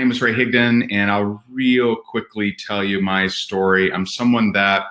name is Ray Higdon, and I'll real quickly tell you my story. I'm someone that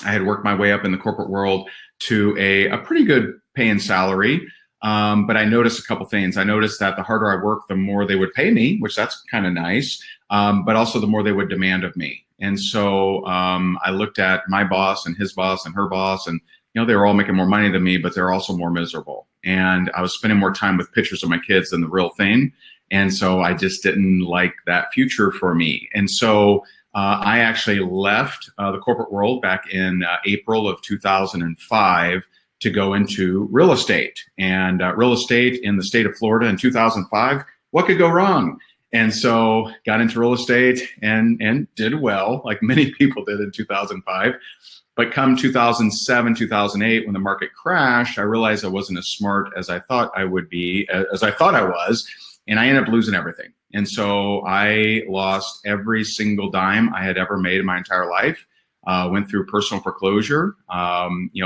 I had worked my way up in the corporate world to a pretty good paying salary, but I noticed a couple things. I noticed that the harder I worked, the more they would pay me, which that's kind of nice, but also the more they would demand of me. And so I looked at my boss and his boss and her boss, and they were all making more money than me, but they're also more miserable. And I was spending more time with pictures of my kids than the real thing. And so I just didn't like that future for me. And so I actually left the corporate world back in April of 2005 to go into real estate. And real estate in the state of Florida in 2005, what could go wrong? And so got into real estate and did well, like many people did in 2005. But come 2007, 2008, when the market crashed, I realized I wasn't as smart as I thought I would be, as I thought I was, and I ended up losing everything. And so I lost every single dime I had ever made in my entire life. Went through personal foreclosure.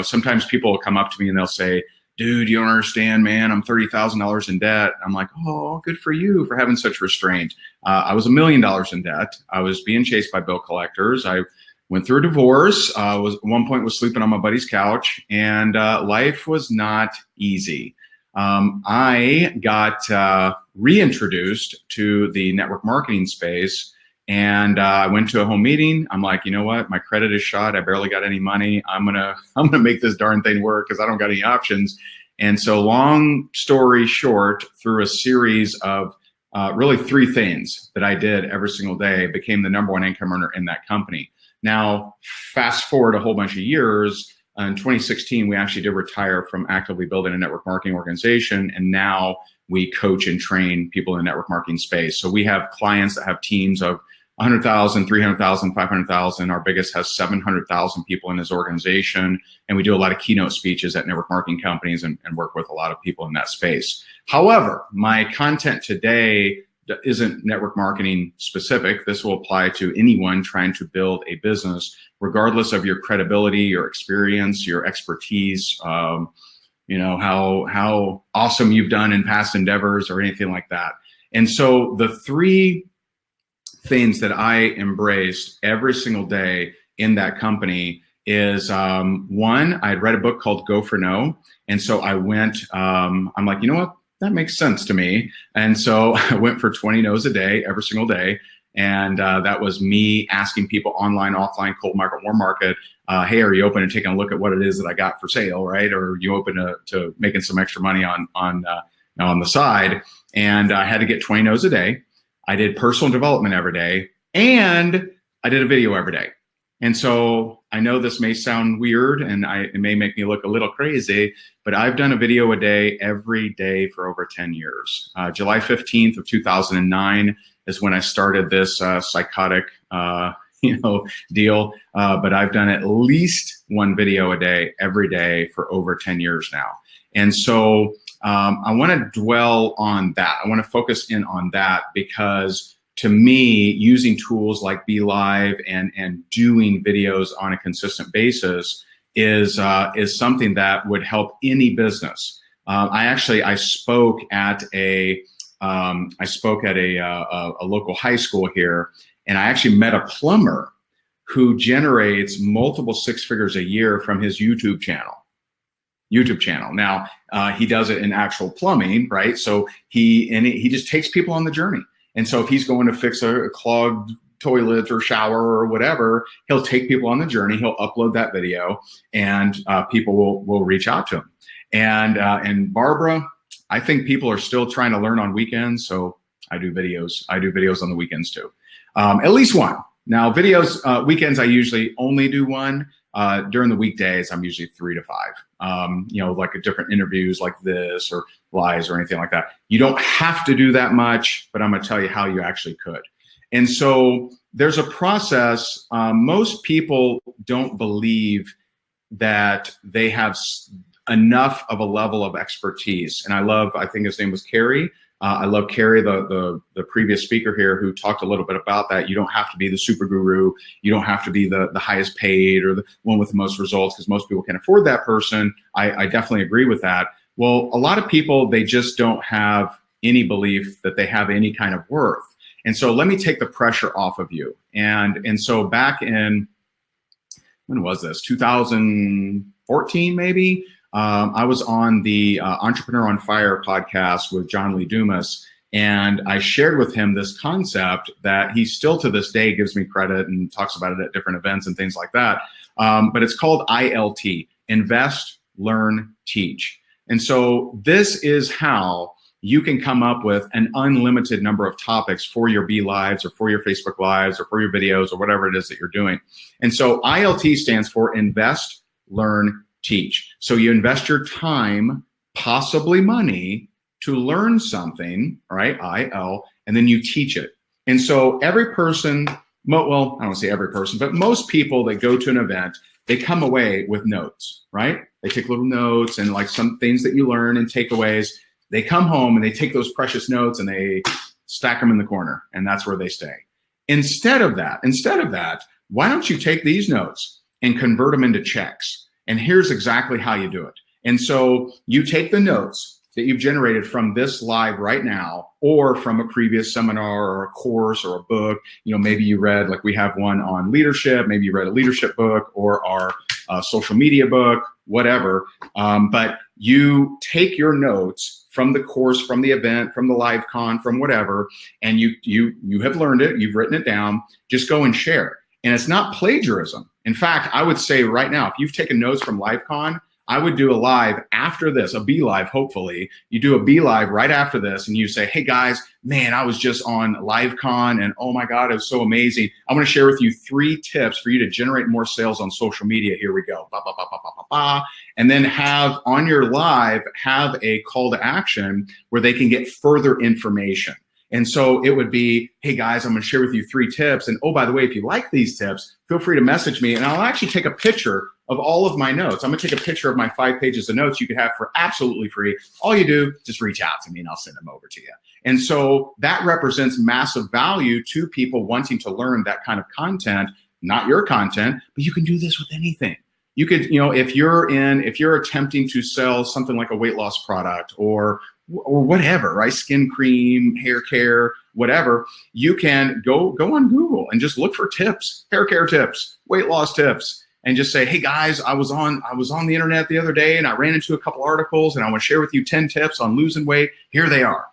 Sometimes people will come up to me and they'll say, dude, you don't understand, man, I'm $30,000 in debt. I'm like, oh, good for you for having such restraint. I was $1 million in debt. I was being chased by bill collectors. I went through a divorce, at one point was sleeping on my buddy's couch, and life was not easy. I got reintroduced to the network marketing space, and I went to a home meeting. I'm like, you know what? My credit is shot. I barely got any money. I'm gonna make this darn thing work because I don't got any options. And so, long story short, through a series of really three things that I did every single day, became the #1 income earner in that company. Now, fast forward a whole bunch of years. In 2016, we actually did retire from actively building a network marketing organization, and now we coach and train people in the network marketing space. So we have clients that have teams of 100,000, 300,000, 500,000. Our biggest has 700,000 people in his organization, and we do a lot of keynote speeches at network marketing companies and work with a lot of people in that space. However, my content today isn't network marketing specific. This will apply to anyone trying to build a business, regardless of your credibility, your experience, your expertise, how awesome you've done in past endeavors or anything like that. And so the three things that I embraced every single day in that company is one, I had read a book called Go for No. And so I went, I'm like, you know what? That makes sense to me. And so I went for 20 no's a day, every single day. And that was me asking people online, offline, cold market, warm market, hey, are you open to taking a look at what it is that I got for sale, right? Or are you open to making some extra money on the side? And I had to get 20 no's a day. I did personal development every day, and I did a video every day. And so I know this may sound weird and it may make me look a little crazy, but I've done a video a day every day for over 10 years. July 15th of 2009 is when I started this psychotic deal. But I've done at least one video a day every day for over 10 years now. And so I want to dwell on that. I want to focus in on that because to me, using tools like BeLive and doing videos on a consistent basis is something that would help any business. I spoke at a local high school here, and I actually met a plumber who generates multiple six figures a year from his YouTube channel. Now he does it in actual plumbing, right? So he just takes people on the journey. And so if he's going to fix a clogged toilet or shower or whatever, he'll take people on the journey. He'll upload that video, and people will reach out to him. And Barbara, I think people are still trying to learn on weekends, so I do videos. I do videos on the weekends too, at least one. Now videos, weekends I usually only do one. During the weekdays, I'm usually 3 to 5, like different interviews like this or lives or anything like that. You don't have to do that much, but I'm going to tell you how you actually could. And so there's a process. Most people don't believe that they have enough of a level of expertise. And I think his name was Kerry. I love Kerry, the previous speaker here, who talked a little bit about that. You don't have to be the super guru. You don't have to be the highest paid or the one with the most results, because most people can afford that person. I definitely agree with that. Well, a lot of people, they just don't have any belief that they have any kind of worth. And so let me take the pressure off of you. And so back in, when was this? 2014, maybe? I was on the Entrepreneur on Fire podcast with John Lee Dumas, and I shared with him this concept that he still to this day gives me credit and talks about it at different events and things like that. But it's called ILT, Invest, Learn, Teach. And so this is how you can come up with an unlimited number of topics for your BeLives or for your Facebook Lives or for your videos or whatever it is that you're doing. And so ILT stands for Invest, Learn, Teach. So you invest your time, possibly money, to learn something, right? IL, and then you teach it. And so every person, well, I don't say every person, but most people that go to an event, they come away with notes, right? They take little notes and like some things that you learn and takeaways. They come home and they take those precious notes and they stack them in the corner, and that's where they stay. Instead of that, why don't you take these notes and convert them into checks? And here's exactly how you do it. And so you take the notes that you've generated from this live right now, or from a previous seminar or a course or a book. You know, maybe you read, like we have one on leadership, maybe you read a leadership book or our social media book, whatever. But you take your notes from the course, from the event, from the LiveCon, from whatever, and you have learned it, you've written it down, just go and share it. And it's not plagiarism. In fact, I would say right now, if you've taken notes from LiveCon, I would do a live after this, a BeLive, hopefully. You do a BeLive right after this and you say, hey guys, man, I was just on LiveCon and oh my God, it was so amazing. I want to share with you 3 tips for you to generate more sales on social media. Here we go. Bah, bah, bah, bah, bah, bah, bah. And then have on your live, have a call to action where they can get further information. And so it would be, hey guys, I'm going to share with you 3 tips. And oh, by the way, if you like these tips, feel free to message me and I'll actually take a picture of all of my notes. I'm going to take a picture of my 5 pages of notes you could have for absolutely free. All you do, just reach out to me and I'll send them over to you. And so that represents massive value to people wanting to learn that kind of content, not your content, but you can do this with anything. You could, you know, if you're attempting to sell something like a weight loss product or whatever, right? Skin cream, hair care, whatever, you can go on Google and just look for tips, hair care tips, weight loss tips, and just say, hey guys, I was on the internet the other day and I ran into a couple articles and I want to share with you 10 tips on losing weight. Here they are.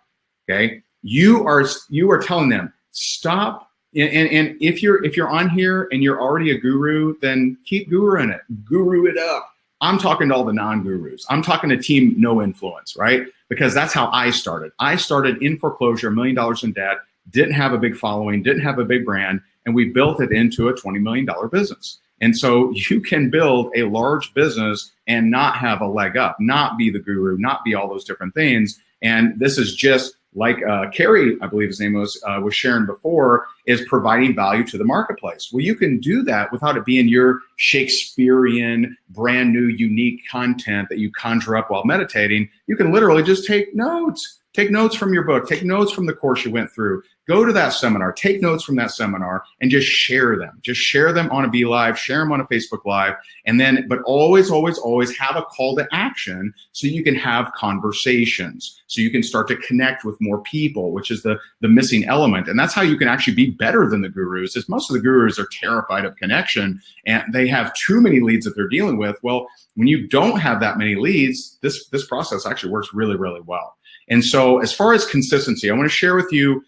Okay. You are telling them, stop. And if you're on here and you're already a guru, then keep guruing it, guru it up. I'm talking to all the non-gurus. I'm talking to team no influence, right? Because that's how I started. I started in foreclosure, $1 million in debt, didn't have a big following, didn't have a big brand, and we built it into a $20 million business. And so you can build a large business and not have a leg up, not be the guru, not be all those different things. And this is just like Carrie, I believe his name was sharing before, is providing value to the marketplace. Well, you can do that without it being your Shakespearean, brand new, unique content that you conjure up while meditating. You can literally just take notes. Take notes from your book, take notes from the course you went through, go to that seminar, take notes from that seminar and just share them. Just share them on a BeLive, share them on a Facebook Live, and then, but always, always, always have a call to action so you can have conversations, so you can start to connect with more people, which is the missing element. And that's how you can actually be better than the gurus, is most of the gurus are terrified of connection and they have too many leads that they're dealing with. Well, when you don't have that many leads, this process actually works really, really well. And so as far as consistency, I want to share with you,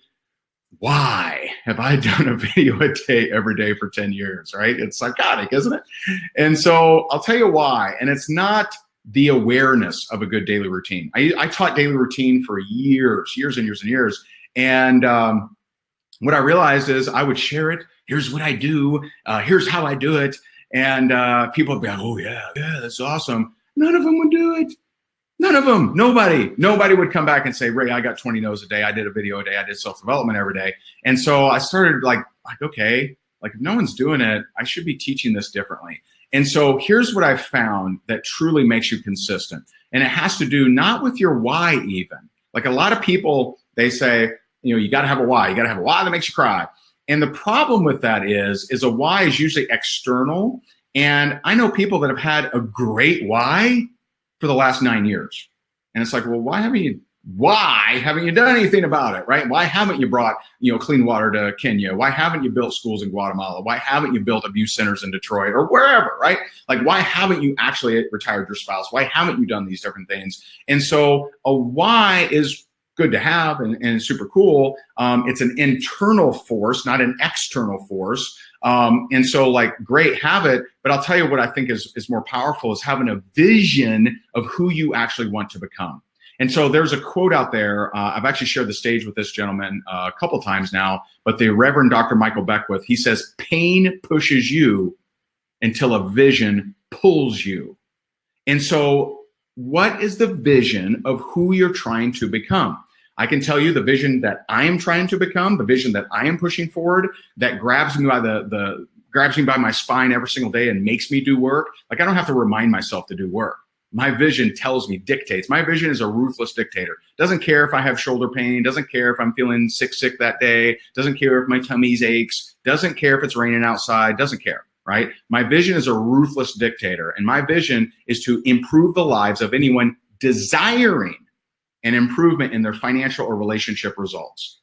why have I done a video a day every day for 10 years, right? It's psychotic, isn't it? And so I'll tell you why. And it's not the awareness of a good daily routine. I taught daily routine for years and years and years. And what I realized is I would share it. Here's what I do. Here's how I do it. And people would be like, oh yeah, that's awesome. None of them would do it. None of them, nobody would come back and say, Ray, I got 20 no's a day. I did a video a day. I did self-development every day. And so I started like, okay, like if no one's doing it, I should be teaching this differently. And so here's what I found that truly makes you consistent. And it has to do not with your why even. Like a lot of people, they say, you know, you got to have a why. You got to have a why that makes you cry. And the problem with that is a why is usually external. And I know people that have had a great why for the last 9 years. And it's like, well, why haven't you why haven't you done anything about it, right? Why haven't you brought, clean water to Kenya? Why haven't you built schools in Guatemala? Why haven't you built abuse centers in Detroit or wherever, right? Like, why haven't you actually retired your spouse? Why haven't you done these different things? And so a why is good to have and super cool. It's an internal force, not an external force. And so like, great, have it. But I'll tell you what I think is more powerful is having a vision of who you actually want to become. And so there's a quote out there. I've actually shared the stage with this gentleman a couple times now, but the Reverend Dr. Michael Beckwith, he says, pain pushes you until a vision pulls you. And so what is the vision of who you're trying to become? I can tell you the vision that I am trying to become, the vision that I am pushing forward, that grabs me by grabs me by my spine every single day and makes me do work. Like, I don't have to remind myself to do work. My vision tells me, dictates. My vision is a ruthless dictator. Doesn't care if I have shoulder pain, doesn't care if I'm feeling sick that day, doesn't care if my tummy's aches, doesn't care if it's raining outside, doesn't care. Right? My vision is a ruthless dictator, and my vision is to improve the lives of anyone desiring an improvement in their financial or relationship results.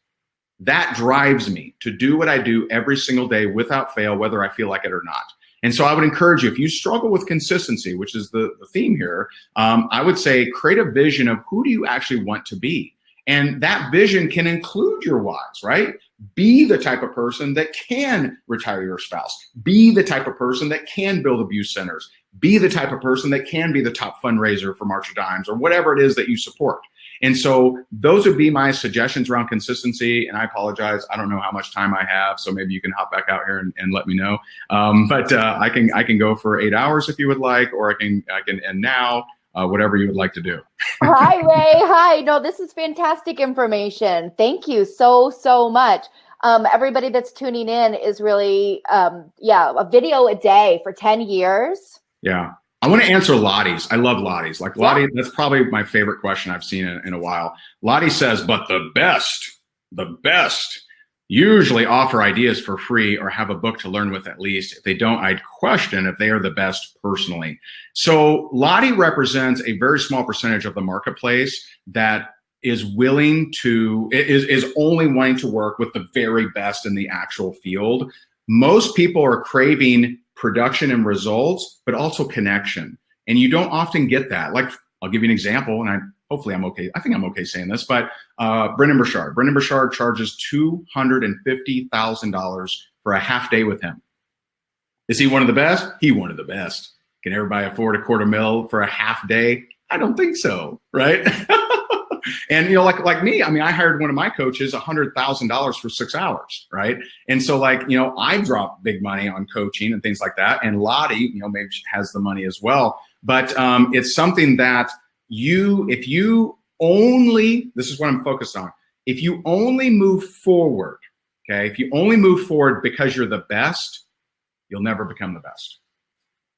That drives me to do what I do every single day without fail, whether I feel like it or not. And so I would encourage you, if you struggle with consistency, which is the theme here, I would say create a vision of who do you actually want to be. And that vision can include your whys, right? Be the type of person that can retire your spouse. Be the type of person that can build abuse centers. Be the type of person that can be the top fundraiser for March of Dimes or whatever it is that you support. And so those would be my suggestions around consistency. And I apologize, I don't know how much time I have, so maybe you can hop back out here and let me know. But I can go for 8 hours if you would like, or I can end now. Whatever you would like to do. Hi, Ray. Hi. No, this is fantastic information. Thank you so much. Everybody that's tuning in is really, a video a day for 10 years. Yeah. I want to answer Lottie's. I love Lottie's. Like Lottie, that's probably my favorite question I've seen in a while. Lottie says, but the best usually offer ideas for free or have a book to learn with at least. If they don't, I'd question if they are the best personally. So Lottie represents a very small percentage of the marketplace that is willing to, is only wanting to work with the very best in the actual field. Most people are craving production and results, but also connection. And you don't often get that. Like, I'll give you an example, and hopefully I'm okay. I think I'm okay saying this, but Brendan Burchard. Brendan Burchard charges $250,000 for a half day with him. Is he one of the best? He one of the best. Can everybody afford $250,000 for a half day? I don't think so, right? And like me, I mean, I hired one of my coaches $100,000 for 6 hours, right? And so I drop big money on coaching and things like that. And Lottie, maybe she has the money as well. But it's something that if you only, this is what I'm focused on. If you only move forward, okay, if you only move forward because you're the best, you'll never become the best.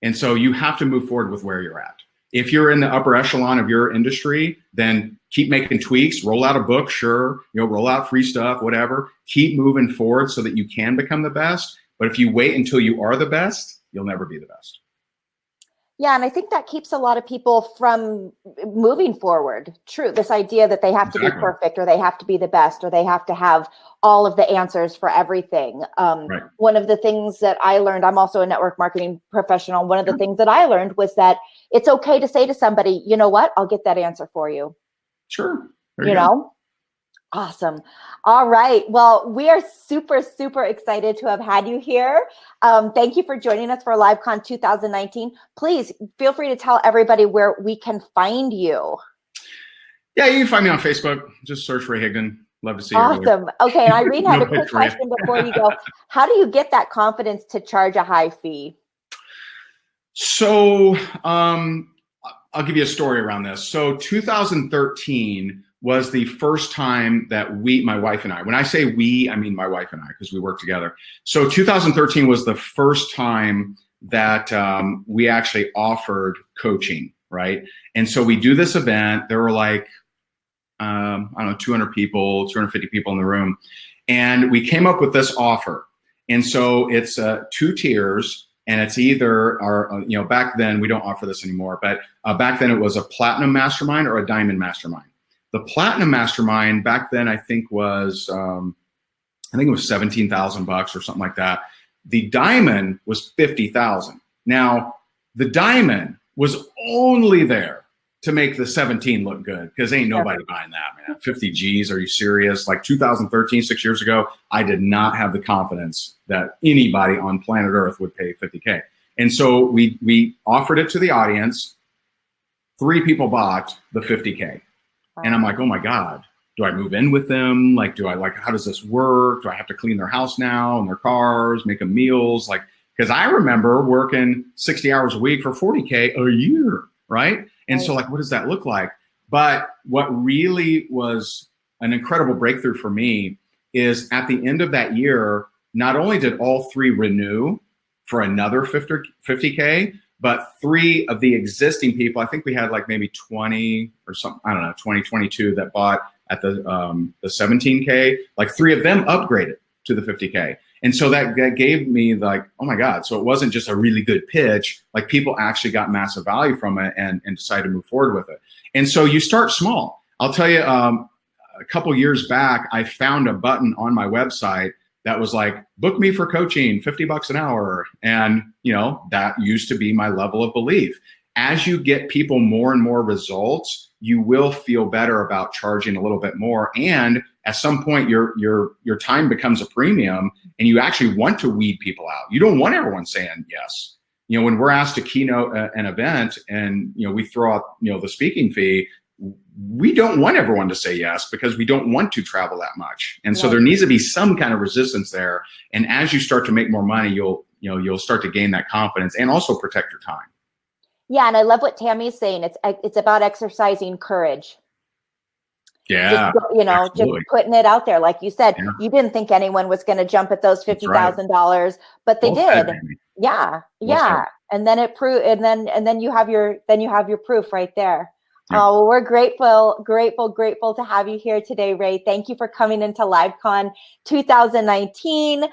And so you have to move forward with where you're at. If you're in the upper echelon of your industry, then keep making tweaks, roll out a book, sure, roll out free stuff, whatever. Keep moving forward so that you can become the best. But if you wait until you are the best, you'll never be the best. Yeah, and I think that keeps a lot of people from moving forward. True, this idea that they have to be perfect, or they have to be the best, or they have to have all of the answers for everything. Right. One of the things that I learned, I'm also a network marketing professional. One of the things that I learned was that it's okay to say to somebody, you know what, I'll get that answer for you. Sure. You know? Awesome. All right. Well, we are super excited to have had you here. Thank you for joining us for LiveCon 2019. Please feel free to tell everybody where we can find you. Yeah, you can find me on Facebook. Just search Ray Higdon. Love to see you. Awesome. Okay. And Irene had a quick question before you go. How do you get that confidence to charge a high fee? So I'll give you a story around this. So 2013 was the first time that my wife and I, when I say we, I mean my wife and I, because we work together. So 2013 was the first time that we actually offered coaching, right? And so we do this event. There were like, I don't know, 200 people, 250 people in the room. And we came up with this offer. And so it's 2 tiers. And it's either back then, we don't offer this anymore, but back then it was a platinum mastermind or a diamond mastermind. The Platinum Mastermind back then, I think it was $17,000 or something like that. The Diamond was $50,000. Now, the Diamond was only there to make the 17 look good, because ain't nobody buying that, man. 50 G's, are you serious? Like 2013, 6 years ago, I did not have the confidence that anybody on planet Earth would pay 50K. And so we offered it to the audience. 3 people bought the 50K. Wow. And I'm like, oh my God, do I move in with them? Like, how does this work? Do I have to clean their house now and their cars, make them meals? Like, because I remember working 60 hours a week for 40K a year, right? And so like, what does that look like? But what really was an incredible breakthrough for me is at the end of that year, not only did all 3 renew for another 50K, but 3 of the existing people, I think we had like maybe 20 or something, I don't know, 20, 22 that bought at the 17K, like 3 of them upgraded to the 50K. And so that gave me like, oh my God. So it wasn't just a really good pitch, like people actually got massive value from it and decided to move forward with it. And so you start small. I'll tell you, a couple years back, I found a button on my website that was like, book me for coaching, $50 an hour. And that used to be my level of belief. As you get people more and more results, you will feel better about charging a little bit more. And at some point, your time becomes a premium, and you actually want to weed people out. You don't want everyone saying yes. When we're asked to keynote an event and we throw out the speaking fee, we don't want everyone to say yes, because we don't want to travel that much. And so there needs to be some kind of resistance there. And as you start to make more money, you'll start to gain that confidence and also protect your time. Yeah, and I love what Tammy's saying. It's about exercising courage. Yeah, just putting it out there. Like you said, you didn't think anyone was going to jump at those $50,000, but they did. Yeah. And then it proved, and then you have your proof right there. Yeah. Oh, well, we're grateful to have you here today, Ray. Thank you for coming into LiveCon 2019.